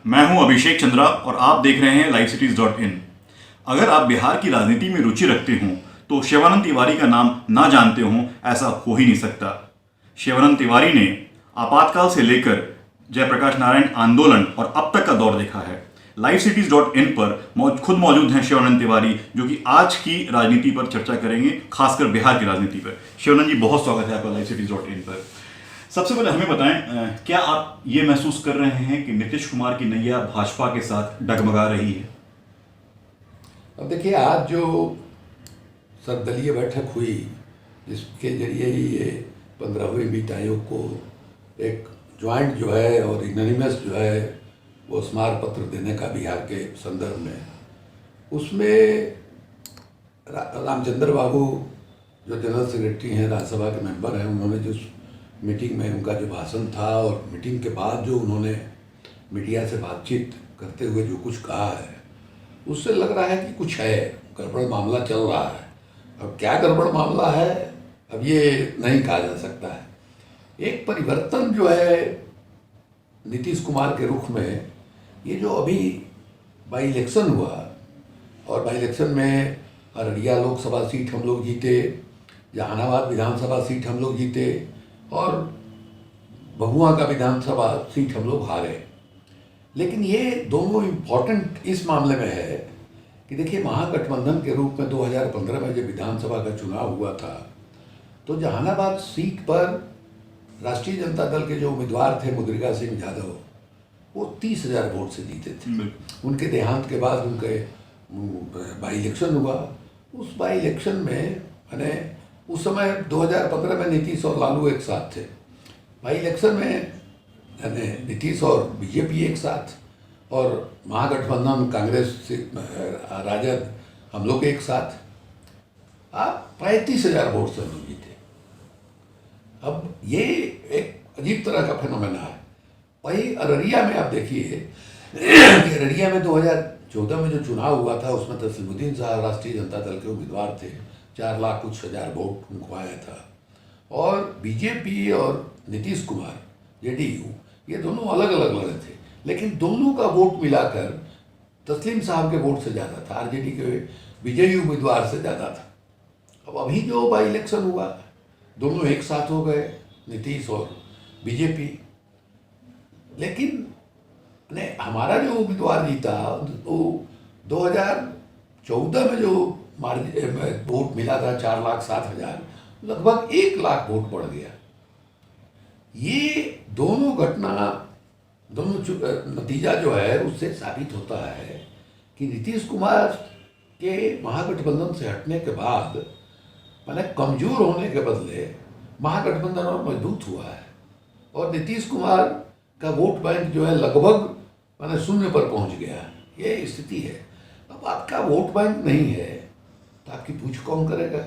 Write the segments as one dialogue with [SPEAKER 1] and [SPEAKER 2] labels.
[SPEAKER 1] मैं हूं अभिषेक चंद्रा और आप देख रहे हैं livecities.in। अगर आप बिहार की राजनीति में रुचि रखते हों तो शिवानंद तिवारी का नाम ना जानते हों ऐसा हो ही नहीं सकता। शिवानंद तिवारी ने आपातकाल से लेकर जयप्रकाश नारायण आंदोलन और अब तक का दौर देखा है। livecities.in पर खुद मौजूद हैं शिवानंद तिवारी, जो कि आज की राजनीति पर चर्चा करेंगे, खासकर बिहार की राजनीति पर। शिवानंद जी, बहुत स्वागत है आपका livecities.in पर। सबसे पहले हमें बताएं, क्या आप ये महसूस कर रहे हैं कि नीतीश कुमार की नैया भाजपा के साथ डगमगा रही है?
[SPEAKER 2] अब देखिए, आज जो सर्वदलीय बैठक हुई जिसके जरिए ही ये 15वीं वित्त आयोग को एक ज्वाइंट जो है और इग्नोनिमस जो है वो स्मार पत्र देने का बिहार के संदर्भ में, उसमें रामचंद्र बाबू जो जनरल सेक्रेटरी हैं, राज्यसभा के मेंबर हैं, उन्होंने जो मीटिंग में उनका जो भाषण था और मीटिंग के बाद जो उन्होंने मीडिया से बातचीत करते हुए जो कुछ कहा है, उससे लग रहा है कि कुछ है, गड़बड़ मामला चल रहा है। अब क्या गड़बड़ मामला है, अब ये नहीं कहा जा सकता है। एक परिवर्तन जो है नीतीश कुमार के रुख में, ये जो अभी बाई इलेक्शन हुआ और बाई इलेक्शन में अररिया लोकसभा सीट हम लोग जीते, जहानाबाद विधानसभा सीट हम लोग जीते और भभुआ का विधानसभा सीट हम लोग हारे। लेकिन ये दोनों इम्पॉर्टेंट इस मामले में है कि देखिए, महागठबंधन के रूप में 2015 में जब विधानसभा का चुनाव हुआ था तो जहानाबाद सीट पर राष्ट्रीय जनता दल के जो उम्मीदवार थे मुद्रिका सिंह यादव, वो 30,000 वोट से जीते थे। उनके देहांत के बाद उनके बाई इलेक्शन हुआ। उस बाई इलेक्शन में मैंने उस समय 2015 में नीतीश और लालू एक साथ थे। बाई इलेक्शन में नीतीश और बीजेपी एक साथ और महागठबंधन कांग्रेस से राजद हम लोग एक साथ, आप 35,000 वोट से हम लोग जीते। अब ये एक अजीब तरह का फिनोमेना है। वही अररिया में आप देखिए कि अररिया में 2014 में जो चुनाव हुआ था उसमें तस्लीमुद्दीन साहब राष्ट्रीय जनता दल के उम्मीदवार थे, 4 लाख कुछ हजार वोट उनको आया था। और बीजेपी और नीतीश कुमार जेडीयू, ये दोनों अलग अलग लड़े थे, लेकिन दोनों का वोट मिलाकर तस्लीम साहब के वोट से ज़्यादा था, आरजेडी के विजयी उम्मीदवार से ज़्यादा था। अब अभी जो बाई इलेक्शन हुआ, दोनों एक साथ हो गए, नीतीश और बीजेपी। लेकिन हमारा जो उम्मीदवार जीता वो 2014 में जो वोट मिला था 4,07,000, लगभग 1 लाख वोट बढ़ गया। ये दोनों घटना, दोनों नतीजा जो है उससे साबित होता है कि नीतीश कुमार के महागठबंधन से हटने के बाद मैंने कमजोर होने के बदले महागठबंधन और मजबूत हुआ है और नीतीश कुमार का वोट बैंक जो है लगभग मैंने 0 पर पहुंच गया। ये स्थिति है। अब आपका वोट बैंक नहीं है तो आपकी पूछ कौन करेगा?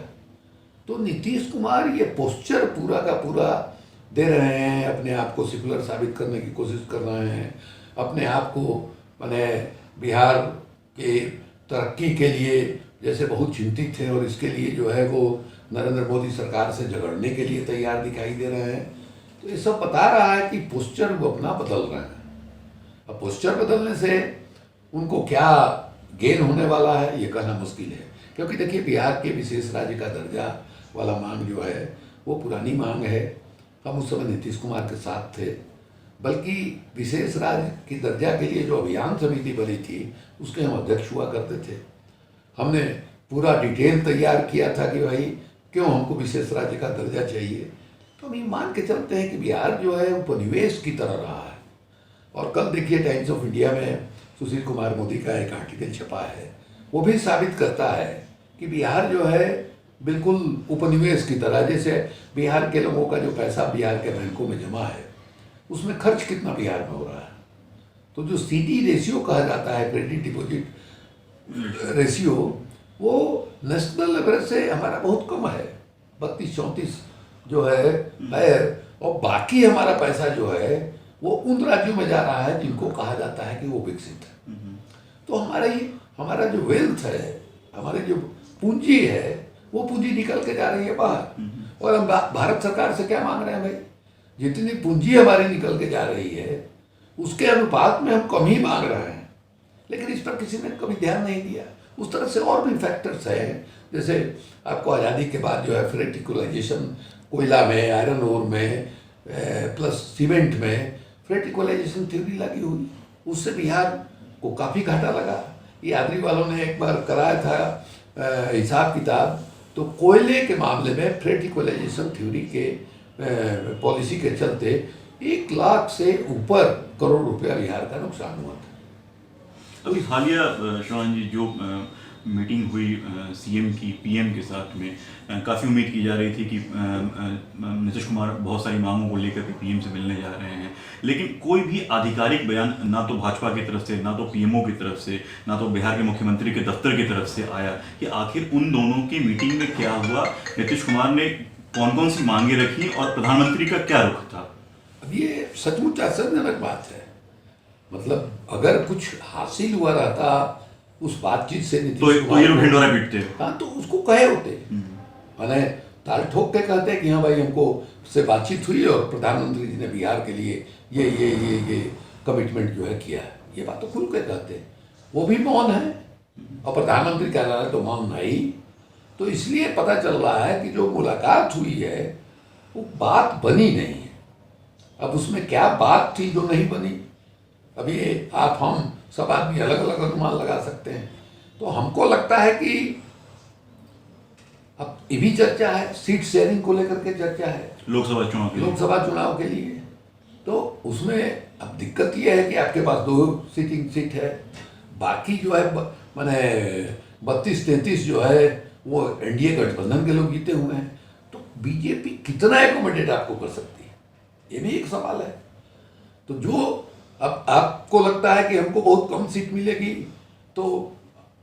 [SPEAKER 2] तो नीतीश कुमार ये पोस्चर पूरा का पूरा दे रहे हैं, अपने आप को सेकुलर साबित करने की कोशिश कर रहे हैं, अपने आप को मैंने बिहार के तरक्की के लिए जैसे बहुत चिंतित थे और इसके लिए जो है वो नरेंद्र मोदी सरकार से झगड़ने के लिए तैयार दिखाई दे रहे हैं। तो ये सब बता रहा है कि पोस्चर वो अपना बदल रहे हैं। अब पोस्चर बदलने से उनको क्या गेन होने वाला है ये कहना मुश्किल है, क्योंकि देखिए, बिहार के विशेष राज्य का दर्जा वाला मांग जो है वो पुरानी मांग है। हम उस समय नीतीश कुमार के साथ थे, बल्कि विशेष राज्य की दर्जा के लिए जो अभियान समिति बनी थी उसके हम अध्यक्ष हुआ करते थे। हमने पूरा डिटेल तैयार किया था कि भाई क्यों हमको विशेष राज्य का दर्जा चाहिए। तो हम ये मान के चलते हैं कि बिहार जो है उपनिवेश की तरह रहा है। और कल देखिए, टाइम्स ऑफ इंडिया में सुशील कुमार मोदी का एक आर्टिकल छपा है, वो भी साबित करता है कि बिहार जो है बिल्कुल उपनिवेश की तरह, जैसे बिहार के लोगों का जो पैसा बिहार के बैंकों में जमा है उसमें खर्च कितना बिहार में हो रहा है। तो जो CD रेशियो कहा जाता है, क्रेडिट डिपॉजिट रेशियो, वो नेशनल एवरेज से हमारा बहुत कम है, 32-34 जो है। और बाकी हमारा पैसा जो है वो उन राज्यों में जा रहा है जिनको कहा जाता है कि वो विकसित है। तो हमारा जो वेल्थ है, हमारे जो पूंजी है, वो पूंजी निकल के जा रही है बाहर। और हम भारत सरकार से क्या मांग रहे हैं भाई? जितनी पूंजी हमारी निकल के जा रही है उसके अनुपात में हम कम ही मांग रहे हैं, लेकिन इस पर किसी ने कभी ध्यान नहीं दिया। उस तरह से और भी फैक्टर्स हैं, जैसे आपको आज़ादी के बाद जो है फ्रेट इक्वलाइजेशन, कोयला में, आयरन ओर में प्लस सीमेंट में फ्रेट इक्वलाइजेशन थ्योरी लगी हुई, उससे बिहार को काफ़ी घाटा लगा। ये आदरी वालों ने एक बार कराया था हिसाब किताब, तो कोयले के मामले में फ्रेट इक्वलाइजेशन थ्योरी के पॉलिसी के चलते 1 लाख से ऊपर करोड़ रुपया बिहार का नुकसान हुआ था।
[SPEAKER 1] अभी हालिया श्रवण जी जो मीटिंग हुई सीएम की पीएम के साथ में, काफ़ी उम्मीद की जा रही थी कि नीतीश कुमार बहुत सारी मांगों को लेकर के पीएम से मिलने जा रहे हैं, लेकिन कोई भी आधिकारिक बयान ना तो भाजपा की तरफ से, ना तो पीएमओ की तरफ से, ना तो बिहार के मुख्यमंत्री के दफ्तर की तरफ से आया कि आखिर उन दोनों की मीटिंग में क्या हुआ, नीतीश कुमार ने कौन कौन सी मांगे रखी और प्रधानमंत्री का क्या रुख था।
[SPEAKER 2] अब ये सचमुच आश्चर्यजनक बात है। मतलब अगर कुछ हासिल हुआ रहता उस बातचीत से नीतीश
[SPEAKER 1] तो ये लोग ढिंढोरा पीटते।
[SPEAKER 2] हाँ, तो उसको कहे होते, माने ताल ठोक के कहते कि हाँ भाई हमको से बातचीत हुई और प्रधानमंत्री जी ने बिहार के लिए ये कमिटमेंट जो है किया है, ये बात तो खुल के कहते। वो भी मौन है और प्रधानमंत्री कह रहा है तो मौन नहीं। तो इसलिए पता चल रहा है कि जो मुलाकात हुई है वो बात बनी नहीं है। अब उसमें क्या बात थी जो नहीं बनी, अभी आप हम सब आदमी अलग अलग अनुमान लगा सकते हैं। तो हमको लगता है कि अब ये भी चर्चा है, सीट शेयरिंग को लेकर के चर्चा है लोकसभा चुनाव के लिए। तो उसमें अब दिक्कत ये है कि आपके पास 2 सीटिंग सीट है, बाकी जो है माने 32-33 जो है वो एनडीए गठबंधन के लोग जीते हुए हैं। तो बीजेपी कितना एकोमोडेट आपको कर सकती है, ये भी एक सवाल है। तो जो अब आपको लगता है कि हमको बहुत कम सीट मिलेगी तो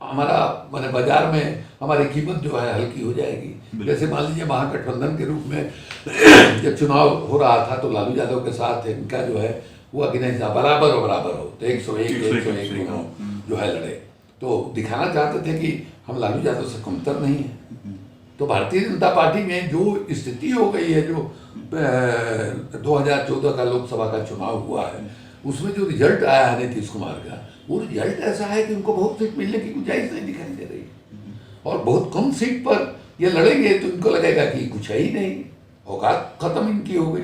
[SPEAKER 2] हमारा माने बाजार में हमारी कीमत जो है हल्की हो जाएगी। जैसे मान लीजिए महागठबंधन के रूप में जब चुनाव हो रहा था तो लालू यादव के साथ इनका जो है हुआ कि नहीं बराबर हो, तो 101 जो है लड़े, तो दिखाना चाहते थे कि हम लालू यादव से कमतर नहीं है। तो भारतीय जनता पार्टी में जो स्थिति हो गई है, जो 2014 का लोकसभा का चुनाव हुआ है, उसमें जो रिजल्ट आया है नीतीश कुमार का, वो रिजल्ट ऐसा है कि उनको बहुत सीट मिलने की गुंजाइश नहीं दिखाई दे रही, और बहुत कम सीट पर ये लड़ेंगे तो इनको लगेगा कि कुछ है ही नहीं, औकात खत्म इनकी हो गई।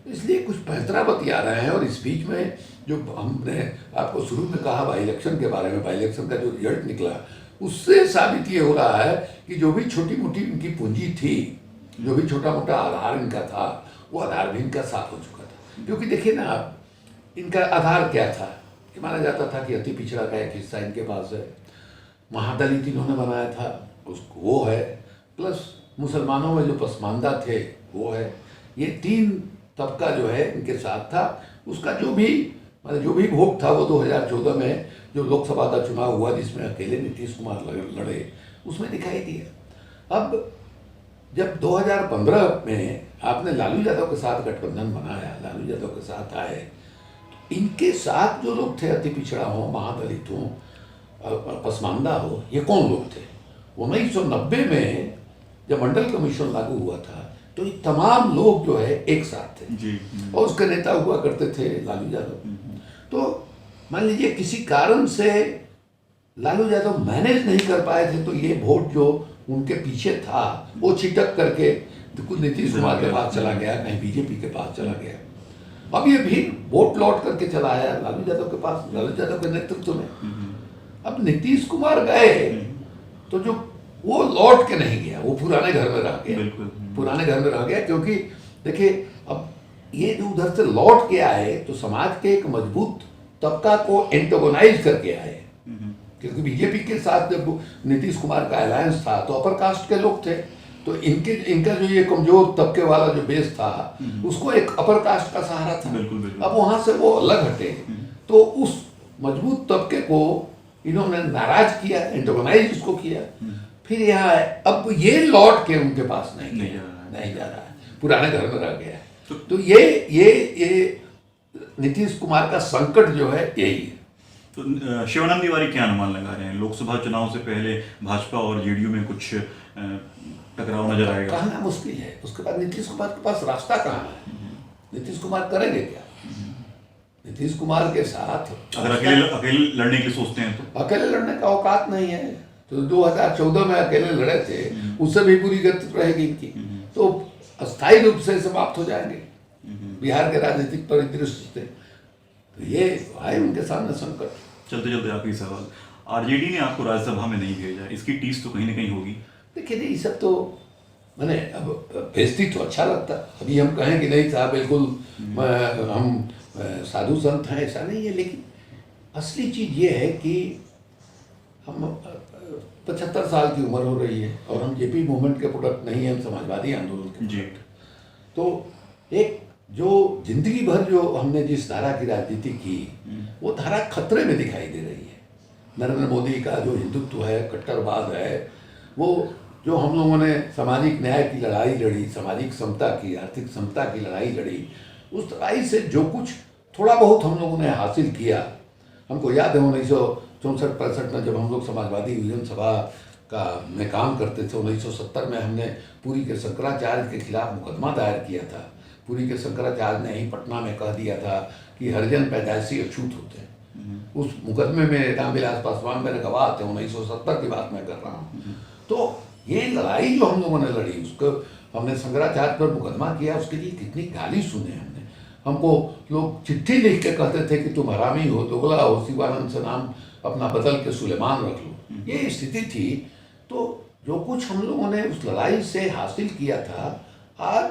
[SPEAKER 2] इसलिए कुछ पैंतरा बतिया रहे हैं। और इस बीच में जो हमने आपको शुरू में कहा बाई इलेक्शन के बारे में, बाई इलेक्शन का जो रिजल्ट निकला उससे साबित ये हो रहा है कि जो भी छोटी मोटी इनकी पूंजी थी, जो भी छोटा मोटा आधार इनका था, वो आधार भी इनका साफ हो चुका था। क्योंकि देखिए ना आप, इनका आधार क्या था कि माना जाता था कि अति पिछड़ा का एक हिस्सा इनके पास है, महादलित इन्होंने बनाया था उसको वो है, प्लस मुसलमानों में जो पसमानदा थे वो है। ये 3 तबका जो है इनके साथ था। उसका जो भी वोट था वो 2014 में जो लोकसभा का चुनाव हुआ जिसमें अकेले नीतीश कुमार लड़े, उसमें दिखाई दिया। अब जब 2015 में आपने लालू यादव के साथ गठबंधन बनाया, लालू यादव के साथ आए, इनके साथ जो लोग थे, अति पिछड़ा हो, महादलित हो, पसमानदा हो, ये कौन लोग थे? 1990 में जब मंडल कमीशन लागू हुआ था तो ये तमाम लोग जो है एक साथ थे और उसके नेता हुआ करते थे लालू यादव। तो मान लीजिए किसी कारण से लालू यादव मैनेज नहीं कर पाए थे, तो ये वोट जो उनके पीछे था वो छिटक करके कुछ नीतीश कुमार के पास चला गया, कहीं बीजेपी के पास चला गया। अब ये भी वोट लौट करके चला आया लालू यादव के पास, लालू यादव के नेतृत्व में। अब नीतीश कुमार गए तो जो वो लौट के नहीं गया, वो पुराने घर में रह गया, पुराने घर में रह गया। क्योंकि देखिए अब ये जो उधर से लौट के आए तो समाज के एक मजबूत तबका को एंटोगोनाइज करके आए, क्योंकि बीजेपी के साथ जब नीतीश कुमार का अलायंस था तो अपर कास्ट के लोग थे, तो इनका जो ये कमजोर तबके वाला जो बेस था उसको एक अपर कास्ट का सहारा था। अब वहां से वो अलग हटे तो उस मजबूत तबके को इन्होंने नाराज किया, एंटोगोनाइज उसको किया। फिर यहाँ अब ये लौट के उनके पास नहीं जा रहा है, पुराने घर में रह गया है। तो ये नीतीश कुमार का संकट जो है यही है।
[SPEAKER 1] तो शिवानंद तिवारी क्या अनुमान लगा रहे हैं, लोकसभा चुनाव से पहले भाजपा और जेडीयू में कुछ टकराव नजर आएगा?
[SPEAKER 2] कहना मुश्किल है। उसके बाद नीतीश कुमार के पास रास्ता कहाँ है? नीतीश कुमार करेंगे क्या? नीतीश कुमार के साथ
[SPEAKER 1] अगर अकेले अकेले लड़ने के लिए सोचते हैं तो
[SPEAKER 2] अकेले लड़ने का औकात नहीं है। तो 2014 में अकेले लड़े थे, उससे भी पूरी गति रहेगी इनकी, तो अस्थायी रूप से समाप्त हो जाएंगे बिहार के राजनीतिक परिदृश्य से। तो ये आए उनके सामने संकट।
[SPEAKER 1] चलते चलते आखिरी सवाल, आरजेडी ने आपको राज्यसभा में नहीं भेजा, इसकी टीस तो कहीं ना कहीं होगी।
[SPEAKER 2] देखिए नहीं, ये सब तो मैंने अब भेजती तो अच्छा लगता, अभी हम कहें कि नहीं साहब बिल्कुल हम साधु संत हैं, ऐसा नहीं है। लेकिन असली चीज़ ये है कि हम 75 साल की उम्र हो रही है और हम जेपी मूवमेंट के प्रोडक्ट नहीं हैं, हम समाजवादी आंदोलन के
[SPEAKER 1] जी।
[SPEAKER 2] तो एक जो जिंदगी भर जो हमने जिस धारा की राजनीति की, वो धारा खतरे में दिखाई दे रही है। नरेंद्र मोदी का जो हिंदुत्व है, कट्टरवाद है, वो जो हम लोगों ने सामाजिक न्याय की लड़ाई लड़ी, सामाजिक समता की, आर्थिक समता की लड़ाई लड़ी, उस लड़ाई से जो कुछ थोड़ा बहुत हम लोगों ने हासिल किया, हमको याद है 1964-65 में जब हम लोग समाजवादी विधानसभा का में काम करते थे, 1970 में हमने पुरी के शंकराचार्य के खिलाफ मुकदमा दायर किया था। पुरी के शंकराचार्य ने ही पटना में कह दिया था कि हरिजन पैदाइशी अछूत होते हैं। उस मुकदमे में रामविलास पासवान मेरे गवाह थे, 1970 की बात मैं कर रहा हूँ। तो ये लड़ाई जो हम लोगों ने लड़ी, उसको हमने शंकराचार्य पर मुकदमा किया, उसके लिए कितनी गाली सुने हमने। हमको लोग चिट्ठी लिख के कहते थे कि तुम हरामी हो, दोगला हो, शिवानंद से नाम अपना बदल के सुलेमान रख लो, ये स्थिति थी। तो जो कुछ हम लोगों ने उस लड़ाई से हासिल किया था, आज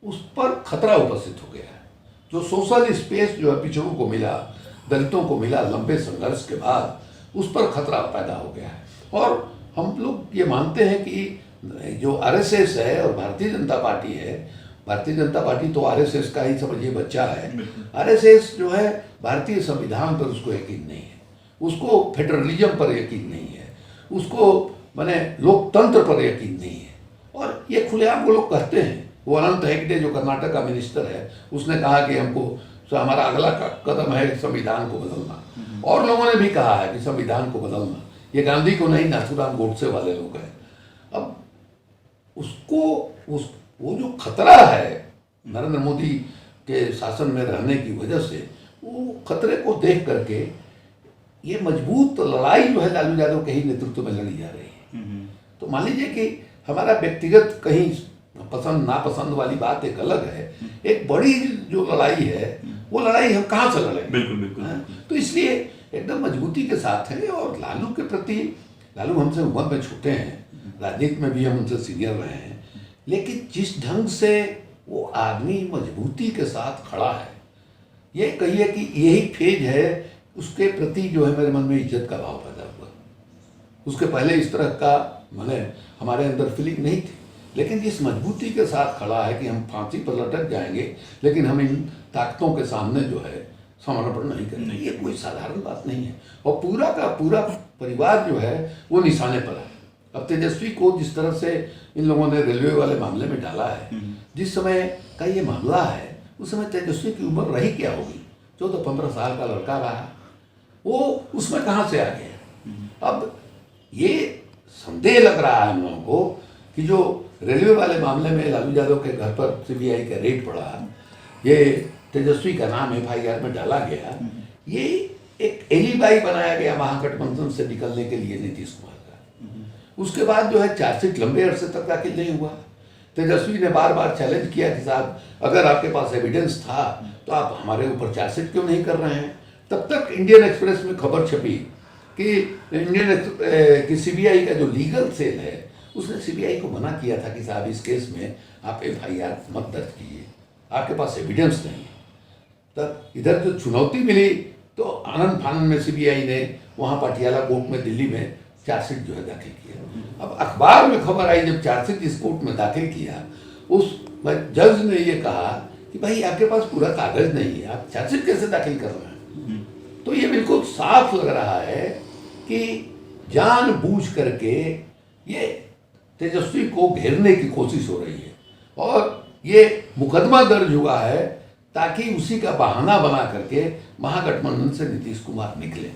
[SPEAKER 2] उस पर खतरा उपस्थित हो गया है। जो सोशल स्पेस जो है पिछड़ों को मिला, दलितों को मिला लंबे संघर्ष के बाद, उस पर खतरा पैदा हो गया है। और हम लोग ये मानते हैं कि जो आरएसएस है और भारतीय जनता पार्टी है, भारतीय जनता पार्टी तो आरएसएस का ही समझिए बच्चा है। आरएसएस जो है भारतीय संविधान पर उसको यकीन नहीं है, उसको फेडरलिज्म पर यकीन नहीं है, उसको माने लोकतंत्र पर यकीन नहीं है। और ये खुलेआम वो लोग कहते हैं। वो अनंत हेगड़े जो कर्नाटक का मिनिस्टर है, उसने कहा कि हमको हमारा अगला कदम है संविधान को बदलना। और लोगों ने भी कहा है कि संविधान को बदलना, ये गांधी को नहीं, नाथूराम गोडसे वाले लोग हैं। अब उसको वो जो खतरा है नरेंद्र मोदी के शासन में रहने की वजह से, वो खतरे को देख करके ये मजबूत लड़ाई जो है लालू यादव के ही नेतृत्व में लड़ी जा रही है। तो मान लीजिए कि हमारा व्यक्तिगत कहीं पसंद नापसंद वाली बात एक अलग है, एक बड़ी जो लड़ाई है वो लड़ाई हम कहाँ से लड़ेंगे?
[SPEAKER 1] बिल्कुल बिल्कुल।
[SPEAKER 2] तो इसलिए एकदम मजबूती के साथ है। और लालू के प्रति, लालू हमसे उम्र में छोटे हैं, राजनीति में भी हम उनसे सीनियर रहे हैं, लेकिन जिस ढंग से वो आदमी मजबूती के साथ खड़ा है, ये कहिए कि यही फेज है उसके प्रति जो है मेरे मन में इज्जत का भाव पैदा हुआ। उसके पहले इस तरह का माने हमारे अंदर फीलिंग नहीं थी, लेकिन जिस मजबूती के साथ खड़ा है कि हम फांसी पर लटक जाएंगे लेकिन हम इन ताकतों के सामने जो है समर्पण नहीं करेंगे, ये कोई साधारण बात नहीं है। और पूरा का पूरा परिवार जो है वो निशाने पर है। अब तेजस्वी को जिस तरह से इन लोगों ने रेलवे वाले मामले में डाला है, जिस समय का ये मामला है उस समय तेजस्वी की उम्र रही क्या होगी? 14-15 साल का लड़का रहा, वो उसमें कहाँ से आ गया? अब ये संदेह लग रहा है हम लोगों को कि जो रेलवे वाले मामले में लालू यादव के घर पर सीबीआई का रेड पड़ा, ये तेजस्वी का नाम एफआईआर में डाला गया, ये एक एलिबाई बनाया गया महागठबंधन से निकलने के लिए नीतीश कुमार का। उसके बाद जो है चार्जशीट लंबे अरसे तक दाखिल नहीं हुआ। तेजस्वी ने बार बार चैलेंज किया कि साहब अगर आपके पास एविडेंस था तो आप हमारे ऊपर चार्जशीट क्यों नहीं कर रहे हैं? तब तक इंडियन एक्सप्रेस में खबर छपी कि सीबीआई का जो लीगल सेल है उसने सीबीआई को मना किया था कि साहब इस केस में आप एफआईआर मत दर्ज कीजिए, आपके पास एविडेंस नहीं है। तब इधर जो चुनौती मिली तो आनंद फानंद में सीबीआई ने वहाँ पटियाला कोर्ट में दिल्ली में चार्जशीट जो है दाखिल किया। अब अखबार में खबर आई जब चार्जशीट इस कोर्ट में दाखिल किया, उस जज ने ये कहा कि भाई आपके पास पूरा कागज नहीं है, आप चार्जशीट कैसे दाखिल कर रहे हैं? तो ये बिल्कुल साफ लग रहा है कि जानबूझ करके ये तेजस्वी को घेरने की कोशिश हो रही है और ये मुकदमा दर्ज हुआ है ताकि उसी का बहाना बना करके महागठबंधन से नीतीश कुमार निकले।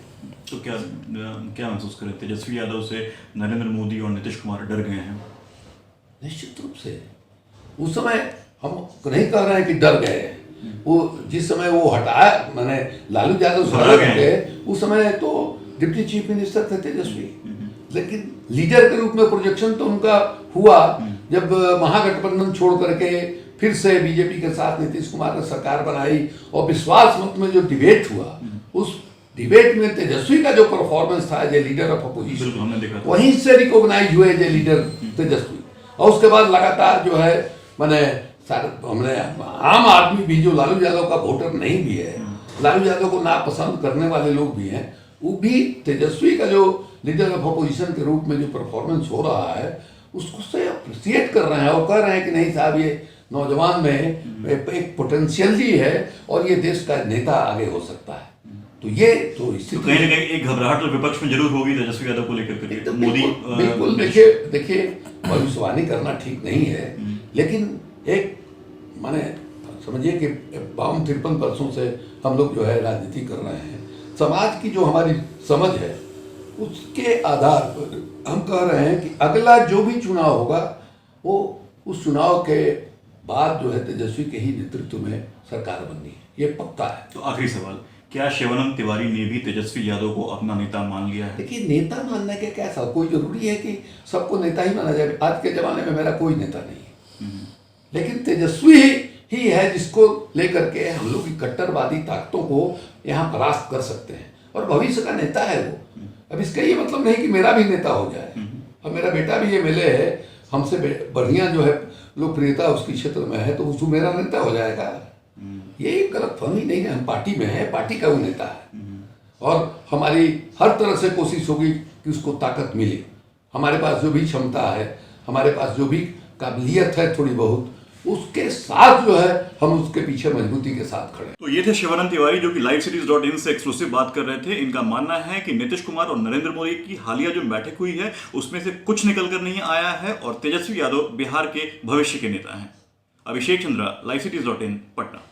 [SPEAKER 1] तो क्या महसूस करें, तेजस्वी यादव से नरेंद्र मोदी और नीतीश कुमार डर गए हैं?
[SPEAKER 2] निश्चित रूप से। उस समय हम नहीं कह रहे हैं कि डर गए, वो जिस समय वो हटाया, मैंने लालू यादव से
[SPEAKER 1] हटा गए
[SPEAKER 2] हटा के, उस समय तो डिप्टी चीफ मिनिस्टर थे तेजस्वी, लेकिन लीडर के रूप में प्रोजेक्शन तो उनका हुआ जब महागठबंधन छोड़ करके फिर से बीजेपी के साथ नीतीश कुमार ने सरकार बनाई और विश्वास मत में जो डिबेट हुआ, उस डिबेट में तेजस्वी का जो परफॉर्मेंस था as a leader of opposition,
[SPEAKER 1] बिल्कुल हमने देखा था।
[SPEAKER 2] वहीं से रिकॉग्नाइज हुए एज ए लीडर तेजस्वी। और उसके बाद लगातार जो है मैंने हमने आम आदमी भी जो लालू यादव का वोटर नहीं भी है, लालू यादव को नापसंद करने वाले लोग भी हैं, वो भी तेजस्वी का जो लीडर ऑफ अपोजिशन के रूप में जो परफॉर्मेंस हो रहा है उसको से अप्रिशिएट कर रहे हैं और कह रहे हैं कि नहीं साहब, ये नौजवान में एक पोटेंशियली है और ये देश का नेता आगे हो सकता है। तो ये तो
[SPEAKER 1] तो कहीं ना कहीं एक घबराहट तो विपक्ष में जरूर होगी तेजस्वी यादव को लेकर के। मोदी
[SPEAKER 2] बिल्कुल देखिए भविष्यवाणी करना ठीक नहीं है, लेकिन एक माने समझिए कि 52-53 वर्षों से हम लोग जो है राजनीति कर रहे हैं, समाज की जो हमारी समझ है उसके आधार पर हम कह रहे हैं कि अगला जो भी चुनाव होगा वो उस चुनाव के बाद जो है तेजस्वी के ही नेतृत्व में सरकार बननी है, ये पक्का है।
[SPEAKER 1] तो आखिरी सवाल, क्या शिवानंद तिवारी ने भी तेजस्वी यादव को अपना नेता मान लिया है?
[SPEAKER 2] देखिए नेता मानने के क्या सब कोई जरूरी है कि सबको नेता ही माना जाए? आज के जमाने में मेरा कोई नेता नहीं है, लेकिन तेजस्वी ही है जिसको लेकर के हम लोग की कट्टरवादी ताकतों को यहाँ परास्त कर सकते हैं और भविष्य का नेता है वो। अब इसका ये मतलब नहीं कि मेरा भी नेता हो जाए, अब मेरा बेटा भी MLA है, हमसे बढ़िया जो है लोकप्रियता उसकी क्षेत्र में है, तो उसको मेरा नेता हो जाएगा? ये गलतफहमी नहीं है, हम पार्टी में है, पार्टी का वो नेता है और हमारी हर तरह से कोशिश होगी कि उसको ताकत मिले। हमारे पास जो भी क्षमता है, हमारे पास जो भी काबिलियत है थोड़ी बहुत, उसके साथ जो है हम उसके पीछे मजबूती के साथ खड़े।
[SPEAKER 1] तो ये थे शिवानंद तिवारी जो कि livecities.in से एक्सक्लूसिव बात कर रहे थे। इनका मानना है कि नीतीश कुमार और नरेंद्र मोदी की हालिया जो बैठक हुई है उसमें से कुछ निकल कर नहीं आया है और तेजस्वी यादव बिहार के भविष्य के नेता हैं। अभिषेक चंद्रा, livecities.in, पटना।